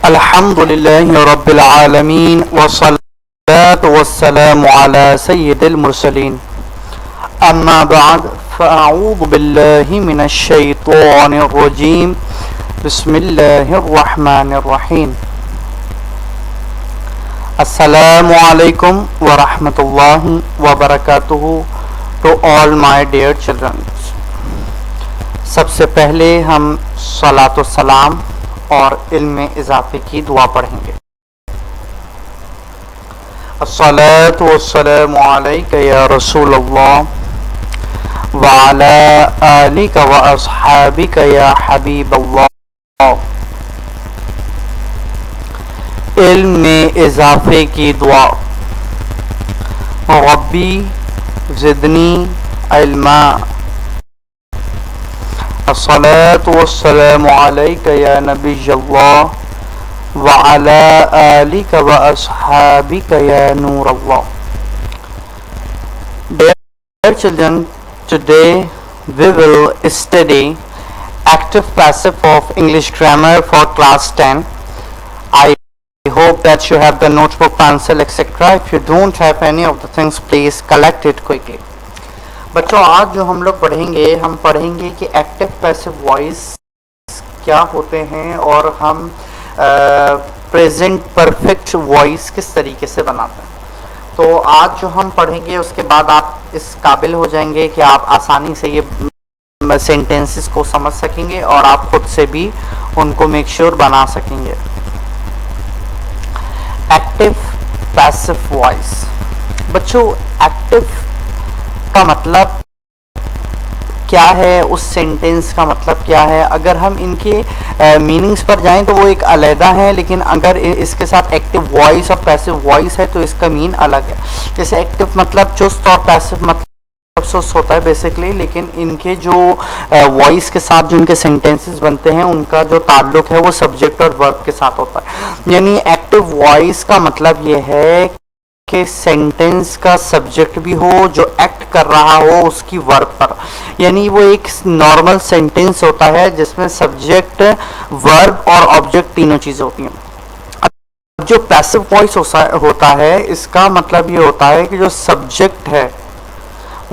अल्हम्दुलिल्लाहि रब्बिल आलमीन वस्सलातु वस्सलामु अला सय्यिदिल मुरसलीन अम्मा बअद फ़अऊज़ु बिल्लाहि मिनश शैतानिर रजीम बिस्मिल्लाहिर रहमानिर रहीम अस्सलामु अलैकुम व रहमतुल्लाहि व बरकातुहू to all my dear children. सबसे पहले हम सलातो सलाम और इल्म में इजाफे की दुआ पढ़ेंगे। अस्सलातु वस्सलामु अलैका या रसूलल्लाह व अला आलिका व अस्हाबिका या हबीबल्लाह। इल्म में इजाफे की दुआ। रब्बी ज़िदनी इल्मा। अस्सलातु वस्सलामु अलैका या नबिय्यल्लाह व अला आलिका व अस्हाबिका या नूरल्लाह। Dear children, today we will study active passive of English grammar for class 10. I hope that you have the notebook, pencil, etc. If you don't have any of the things, please collect it quickly. बच्चों, आज जो हम लोग पढ़ेंगे कि active passive voice क्या होते हैं और हम प्रेजेंट परफेक्ट वॉइस किस तरीके से बनाते हैं। तो आज जो हम पढ़ेंगे उसके बाद आप इस काबिल हो जाएंगे कि आप आसानी से ये सेंटेंसेस को समझ सकेंगे और आप खुद से भी उनको मेक श्योर बना सकेंगे। Active passive voice. बच्चों, एक्टिव का मतलब क्या है, उस सेंटेंस का मतलब क्या है। अगर हम इनके मीनिंग्स पर जाएं तो वो एक अलहदा है, लेकिन अगर इसके साथ एक्टिव वॉइस और पैसिव वॉइस है तो इसका मीन अलग है। जैसे एक्टिव मतलब चुस्त और पैसिव मतलब सुस्त होता है बेसिकली, लेकिन इनके जो वॉइस के साथ जो इनके सेंटेंसेस बनते हैं उनका जो ताल्लुक है वो सब्जेक्ट और वर्ब के साथ होता है। यानी एक्टिव वॉइस का मतलब ये है कि सेंटेंस का सब्जेक्ट भी हो जो एक्ट कर रहा हो उसकी वर्ब पर। यानी वो एक नॉर्मल सेंटेंस होता है जिसमें सब्जेक्ट, वर्ब और ऑब्जेक्ट तीनों चीजें होती हैं। अब जो पैसिव वॉइस होता है इसका मतलब ये होता है कि जो सब्जेक्ट है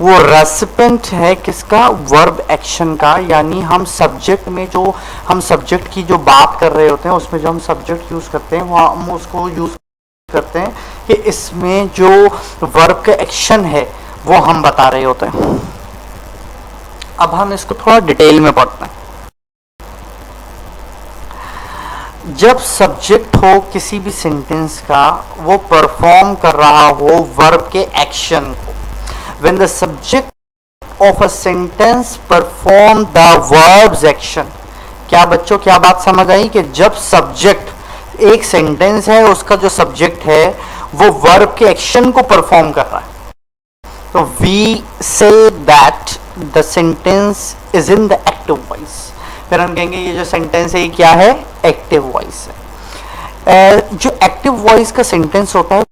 वो रेसिपिएंट है किसका, वर्ब एक्शन का। यानी हम सब्जेक्ट में जो हम सब्जेक्ट की जो बात कर रहे होते हैं उसमें जो हम सब्जेक्ट यूज करते हैं वो हम उसको यूज करते हैं कि इसमें जो वर्ब का एक्शन है वो हम बता रहे होते हैं। अब हम इसको थोड़ा डिटेल में पढ़ते हैं। जब सब्जेक्ट हो किसी भी सेंटेंस का वो परफॉर्म कर रहा हो वर्ब के एक्शन को, when the subject of a sentence perform the verb's action। क्या बच्चों, क्या बात समझ आई कि जब सब्जेक्ट, एक सेंटेंस है उसका जो सब्जेक्ट है वो वर्ब के एक्शन को परफॉर्म कर रहा है, तो we say that the sentence is in the active voice. फिर हम कहेंगे ये जो सेंटेंस है ये क्या है, एक्टिव वॉइस है। जो एक्टिव वॉइस का सेंटेंस होता है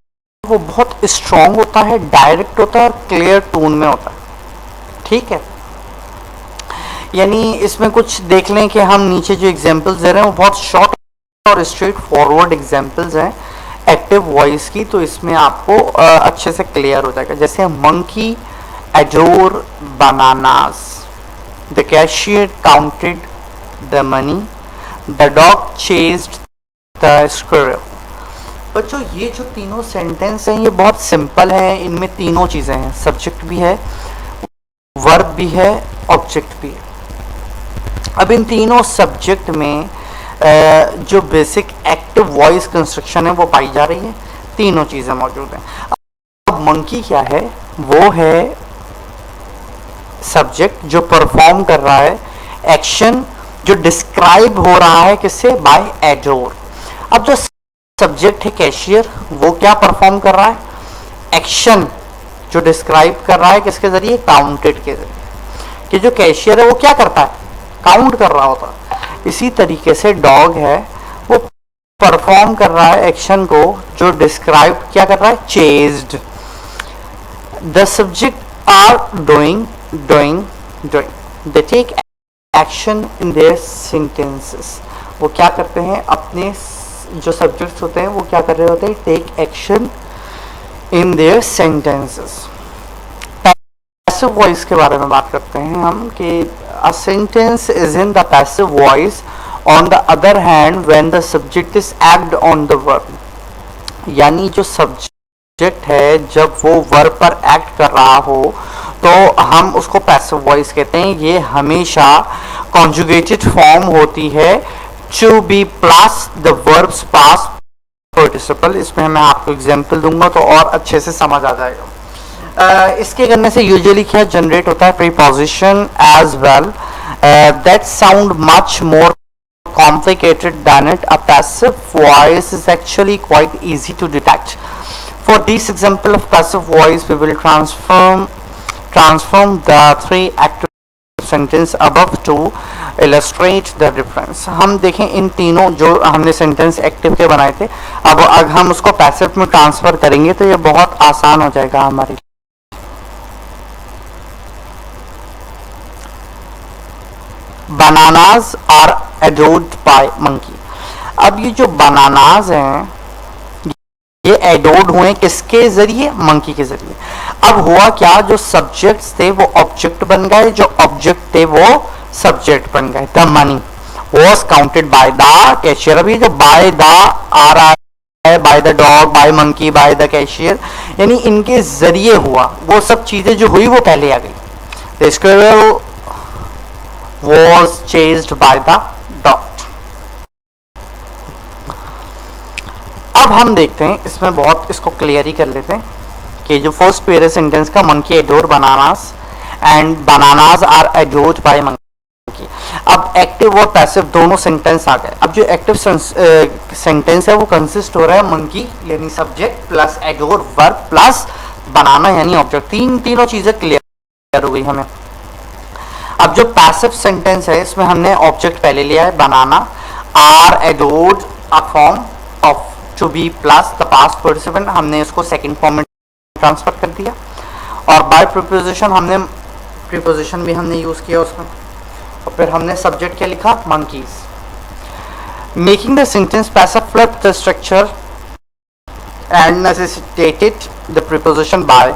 वो बहुत स्ट्रांग होता है, डायरेक्ट होता है और क्लियर टोन में होता है। ठीक है, यानी इसमें कुछ देख लें कि हम नीचे जो एग्जांपल्स दे रहे हैं वो बहुत शॉर्ट और स्ट्रेट फॉरवर्ड एग्जांपल्स हैं एक्टिव वॉइस की, तो इसमें आपको अच्छे से क्लियर हो जाएगा। जैसे monkey adore bananas, the cashier counted the money, the dog chased the squirrel. बच्चों, ये जो तीनों सेंटेंस हैं ये बहुत सिंपल हैं, इनमें तीनों चीज़ें हैं, सब्जेक्ट भी है, वर्ब भी है, ऑब्जेक्ट भी है। अब इन तीनों सब्जेक्ट में जो बेसिक एक्टिव वॉइस कंस्ट्रक्शन है वो पाई जा रही है, तीनों चीज़ें मौजूद हैं। अब मंकी क्या है, वो है सब्जेक्ट जो परफॉर्म कर रहा है एक्शन जो डिस्क्राइब हो रहा है किससे, बाय एडोर। अब जो सब्जेक्ट है कैशियर वो क्या परफॉर्म कर रहा है, एक्शन जो डिस्क्राइब कर रहा है किसके जरिए, काउंटेड के जरिए। कि जो कैशियर है वो क्या करता है, काउंट कर रहा होता है। इसी तरीके से डॉग है वो परफॉर्म कर रहा है एक्शन को जो डिस्क्राइब क्या कर रहा है, chased. The subject are doing doing doing, they take action in their sentences. वो क्या करते हैं, अपने जो सब्जेक्ट्स होते हैं वो क्या कर रहे होते हैं, take action in their sentences. Passive voice के बारे में बात करते हैं हम कि a sentence is in the passive voice on the other hand when the subject is act on the verb. यानी जो सब्जेक्ट है जब वो वर्ब पर एक्ट कर रहा हो तो हम उसको पैसिव वॉइस कहते हैं। ये हमेशा कॉन्जुगेटेड फॉर्म होती है to be plus the verb's past participle. इसमें मैं आपको एग्जांपल दूंगा तो और अच्छे से समझ आ जाएगा। इसके करने से यूजुअली क्या जनरेट होता है, preposition as well that sound much more complicated than it. A passive voice is actually quite easy to detect. For this example of passive voice, we will transform the three active sentence above to illustrate the difference. हम देखें इन तीनों जो हमने sentence active के बनाए थे, अब हम उसको पैसिव में ट्रांसफर करेंगे तो ये बहुत आसान हो जाएगा हमारे। Bananas are adored by monkey. अब ये जो बनानास हैं ये एडोर्ड हुए किसके जरिए, मंकी के जरिए। अब हुआ क्या, जो सब्जेक्ट्स थे वो ऑब्जेक्ट बन गए, जो ऑब्जेक्ट थे वो सब्जेक्ट बन गए। The money was counted by the cashier. अभी जो बाय द आ रहा है, by the dog, by monkey, by the cashier, यानी इनके जरिए हुआ, वो सब चीजें जो हुई वो पहले आ गई। The squirrel was chased by the dog। अब हम देखते हैं इसमें बहुत इसको क्लियर ही कर लेते हैं कि जो फर्स्ट पेयर सेंटेंस का monkey adore bananas and bananas are adored by monkey. अब एक्टिव और पैसिव दोनों सेंटेंस आ गए। अब जो एक्टिव सेंटेंस है वो कंसिस्ट हो रहा है मंकी यानी subject plus adore verb plus banana यानी ऑब्जेक्ट। तीनों चीजें क्लियर हो गई हमें। अब जो पैसिव सेंटेंस है इसमें हमने ऑब्जेक्ट पहले लिया है banana, are adored a form of to be plus the past participle, हमने इसको सेकंड फॉर्म में ट्रांसफर कर दिया। और बाय प्रीपोजिशन हमने प्रीपोजिशन भी हमने यूज किया उसमें, और फिर हमने सब्जेक्ट क्या लिखा, monkeys. Making the sentence passive flip the structure and necessitated the preposition by.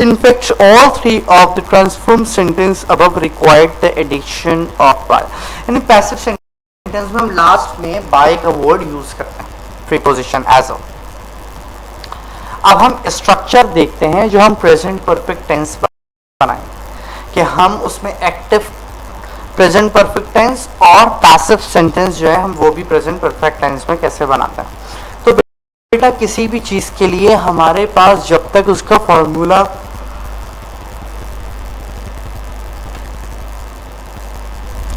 In fact, all three of the transformed sentence above required the addition of by। यानी पैसिव सेंटेंस में हम लास्ट में by का word use करते हैं, preposition as a। अब हम structure देखते हैं जो हम प्रेजेंट परफेक्ट टेंस बनाएं कि हम उसमें एक्टिव प्रेजेंट परफेक्ट टेंस और पैसिव सेंटेंस जो है हम वो भी प्रेजेंट परफेक्ट टेंस में कैसे बनाते हैं। तो बेटा किसी भी चीज के लिए हमारे पास जब तक उसका फॉर्मूला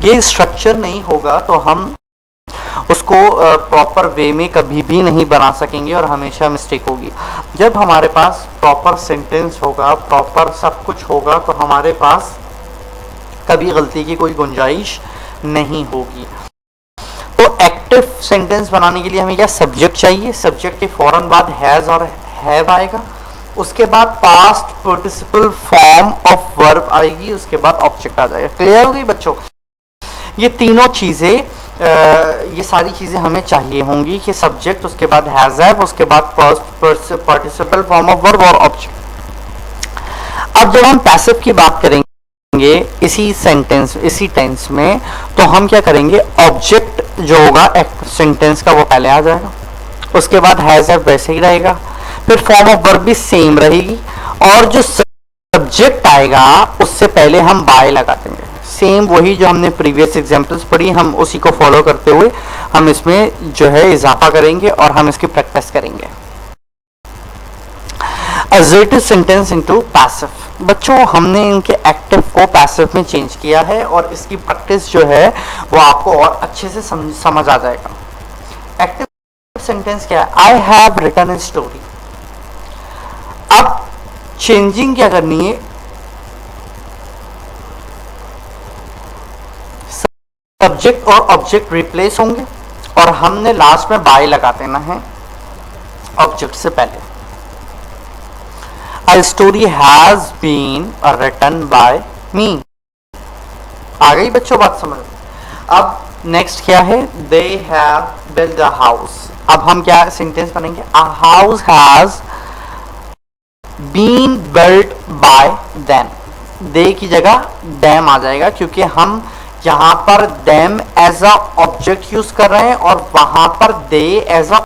ये स्ट्रक्चर नहीं होगा तो हम उसको प्रॉपर वे में कभी भी नहीं बना सकेंगे और हमेशा मिस्टेक होगी। जब हमारे पास प्रॉपर सेंटेंस होगा, प्रॉपर सब कुछ होगा, तो हमारे पास कभी गलती की कोई गुंजाइश नहीं होगी। तो एक्टिव सेंटेंस बनाने के लिए हमें क्या सब्जेक्ट चाहिए, सब्जेक्ट के फौरन बाद हैज और हैव आएगा, उसके बाद past participle form of verb आएगी, उसके बाद ऑब्जेक्ट आ जाएगा। क्लियर हो गई बच्चों? ये तीनों चीजें ये सारी चीजें हमें चाहिए होंगी कि सब्जेक्ट, उसके बाद हैज हैव, उसके बाद past participle form of verb और ऑब्जेक्ट। अब जब हम पैसिव की बात करेंगे इसी सेंटेंस इसी टेंस में, तो हम क्या करेंगे, ऑब्जेक्ट जो होगा सेंटेंस का वो पहले आ जाएगा, उसके बाद हैज हैव वैसे ही रहेगा, फिर फॉर्म ऑफ वर्ब भी सेम रहेगी, और जो सब्जेक्ट आएगा उससे पहले हम बाय लगा देंगे। सेम वही जो हमने प्रीवियस एग्जांपल्स पढ़ी, हम उसी को फॉलो करते हुए हम इसमें जो है इजाफा करेंगे और हम इसकी प्रैक्टिस करेंगे। Assertive sentence into passive. बच्चों हमने इनके एक्टिव को पैसिव में चेंज किया है और इसकी प्रैक्टिस जो है वो आपको और अच्छे से समझ आ जाएगा। एक्टिव सेंटेंस क्या है, I have written a story. अब चेंजिंग क्या करनी है, सब्जेक्ट और ऑब्जेक्ट रिप्लेस होंगे और हमने लास्ट में बाय लगा देना है ऑब्जेक्ट से पहले। A story has been written by me। आ गई बच्चों बात समझ? अब नेक्स्ट क्या है, they have build a house. अब हम क्या सेंटेंस बनेंगे, a house has been built by them. दे की जगह डैम आ जाएगा क्योंकि हम यहाँ पर them as a object use कर रहे हैं और वहां पर they as a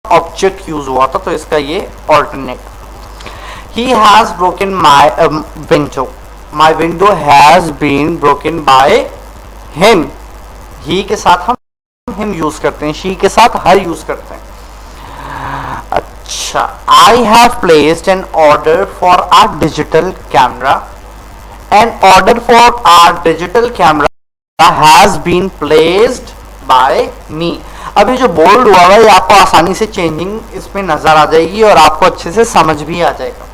object use हुआ था, तो इसका ये alternate. He has broken my window. My window has been broken by him. He के साथ हम him यूज करते हैं, she के साथ her यूज करते हैं. अच्छा, I have placed an order for a digital camera. An order for a digital camera has been placed by me. अभी जो बोल्ड हुआ है आपको आसानी से चेंजिंग इसमें नजर आ जाएगी और आपको अच्छे से समझ भी आ जाएगा.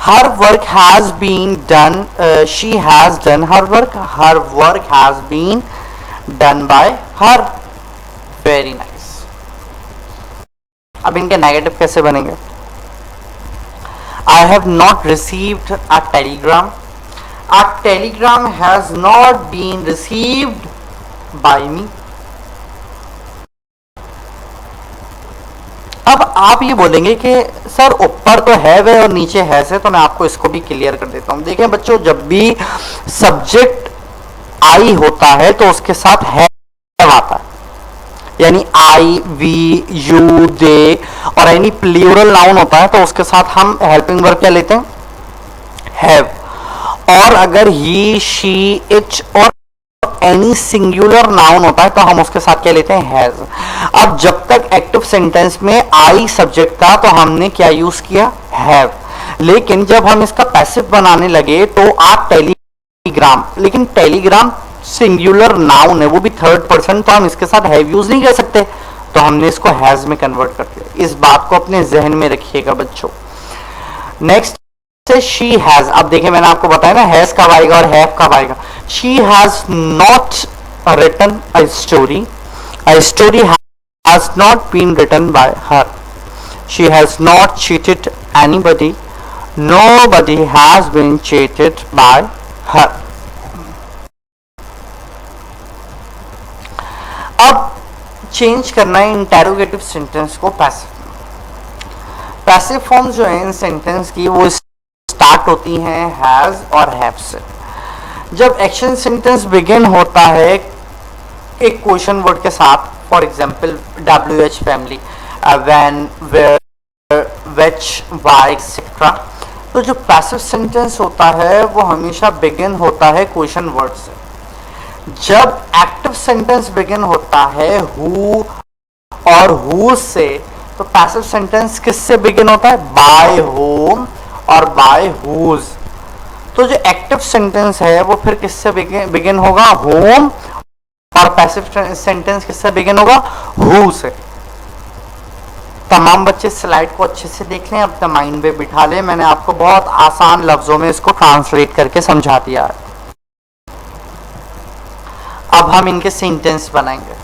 Her work has been done. She has done her work. Her work has been done by her. Very nice. अब इनके नेगेटिव कैसे बनेंगे? I have not received a telegram. A telegram has not been received by me. अब आप ये बोलेंगे कि sir ऊपर तो हैव है और नीचे हैज है, तो मैं आपको इसको भी क्लियर कर देता हूं. देखें बच्चों, जब भी सब्जेक्ट आई होता है तो उसके साथ हैव आता है, यानी आई, वी, यू, दे, और एनी प्लूरल नाउन होता है तो उसके साथ हम हेल्पिंग वर्ब क्या लेते हैं, हैव. और अगर ही, शी, इट और एनी सिंगुलर नाउन होता है तो हम उसके साथ क्या लेते हैं, हैज. अब जब तक एक्टिव सेंटेंस में आई सब्जेक्ट था तो हमने क्या यूज किया, हैव. लेकिन जब हम इसका पैसिव बनाने लगे तो आप टेलीग्राम, लेकिन टेलीग्राम सिंगुलर नाउन है, वो भी थर्ड पर्सन, तो हम इसके साथ हैव यूज नहीं कर सकते, तो हमने इसको हैज में कन्वर्ट कर दिया. इस बात को अपने जहन में रखिएगा बच्चों. नेक्स्ट से शी हैज. अब देखिए मैंने आपको बताया ना हैज कब आएगा और हैव कब आएगा. She has not written a story. A story has not been written by her. She has not cheated anybody. Nobody has been cheated by her. अब चेंज करना है इंटेरोगेटिव सेंटेंस को पैसिव. पैसिव फॉर्म जो है इन sentence की वो start होती हैं हैज और हैव से. जब एक्शन सेंटेंस बिगिन होता है एक क्वेश्चन वर्ड के साथ, for example WH family, when, where, which, why etcetera, तो जो पैसिव सेंटेंस होता है वो हमेशा बिगिन होता है क्वेश्चन वर्ड से. जब एक्टिव सेंटेंस बिगिन होता है हु और हु से, तो पैसिव सेंटेंस किससे बिगिन होता है, बाय होम और बाय हुज. तो जो एक्टिव सेंटेंस है वो फिर किससे बिगिन होगा, होम, और पैसिव सेंटेंस किससे बिगिन होगा, हु से. तमाम बच्चे स्लाइड को अच्छे से देख लें, अपने माइंड में बिठा लें. मैंने आपको बहुत आसान लफ्जों में इसको ट्रांसलेट करके समझा दिया है. अब हम इनके सेंटेंस बनाएंगे.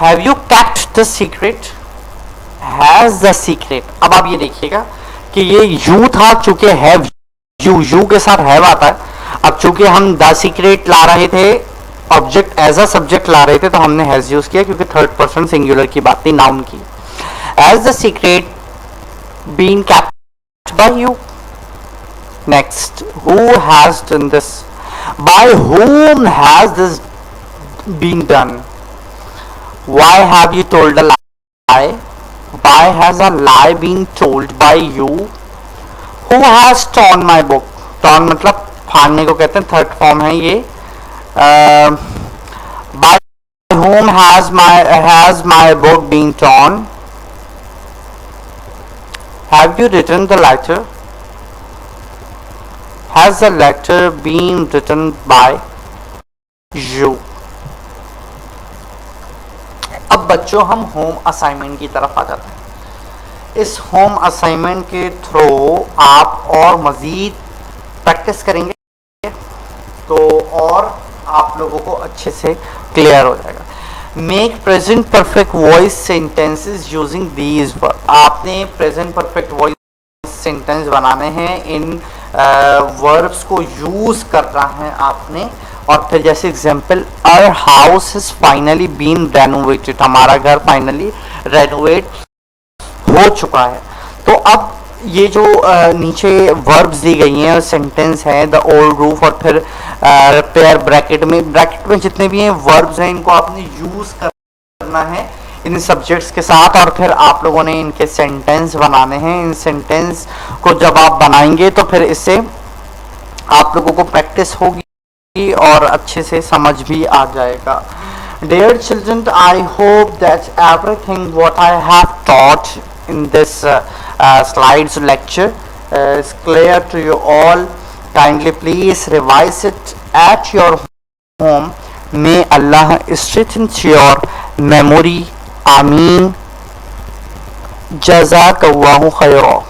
Have you kept the secret, has the secret. अब आप ये देखिएगा कि ये यू था, चूंकि हैव यू के साथ हैव आता है. अब चूंकि हम द सीक्रेट ला रहे थे, ऑब्जेक्ट एज अ सब्जेक्ट ला रहे थे, तो हमने हैज यूज किया क्योंकि थर्ड पर्सन सिंगुलर की बात थी, नाउन की. Has the secret been kept by you. Next, who has done this, by whom has this been done. Why have you told a lie? Why has a lie been told by you? Who has torn my book? Torn मतलब फाड़ने को कहते हैं, third form है ये. By whom has my book been torn? Have you written the letter? Has the letter been written by you? अब बच्चों हम होम असाइनमेंट की तरफ आ जाते हैं. इस होम असाइनमेंट के थ्रू आप और मज़ीद प्रैक्टिस करेंगे तो और आप लोगों को अच्छे से क्लियर हो जाएगा. Make present perfect voice sentences using these word. आपने प्रेजेंट परफेक्ट वॉइस सेंटेंस बनाने हैं, इन वर्ब्स को यूज करना है आपने, और फिर जैसे example, our house is finally been renovated, हमारा घर फाइनली रेनोवेट हो चुका है। तो अब ये जो नीचे वर्ब्स दी गई हैं, सेंटेंस है द ओल्ड रूफ और फिर रिपेयर, ब्रैकेट में जितने भी हैं वर्ब्स हैं, इनको आपने यूज करना है इन सब्जेक्ट्स के साथ, और फिर आप लोगों ने इनके सेंटेंस बनाने हैं। इन सेंटेंस को जब आप बनाएंगे तो फिर इससे आप लोगों को प्रैक्टिस होगी और अच्छे से समझ भी आ जाएगा। Dear children, I hope that everything what I have taught in this slides lecture is clear to you all. Kindly please revise it at your home. May Allah strengthen your memory. Ameen. Jazakallahu khairan.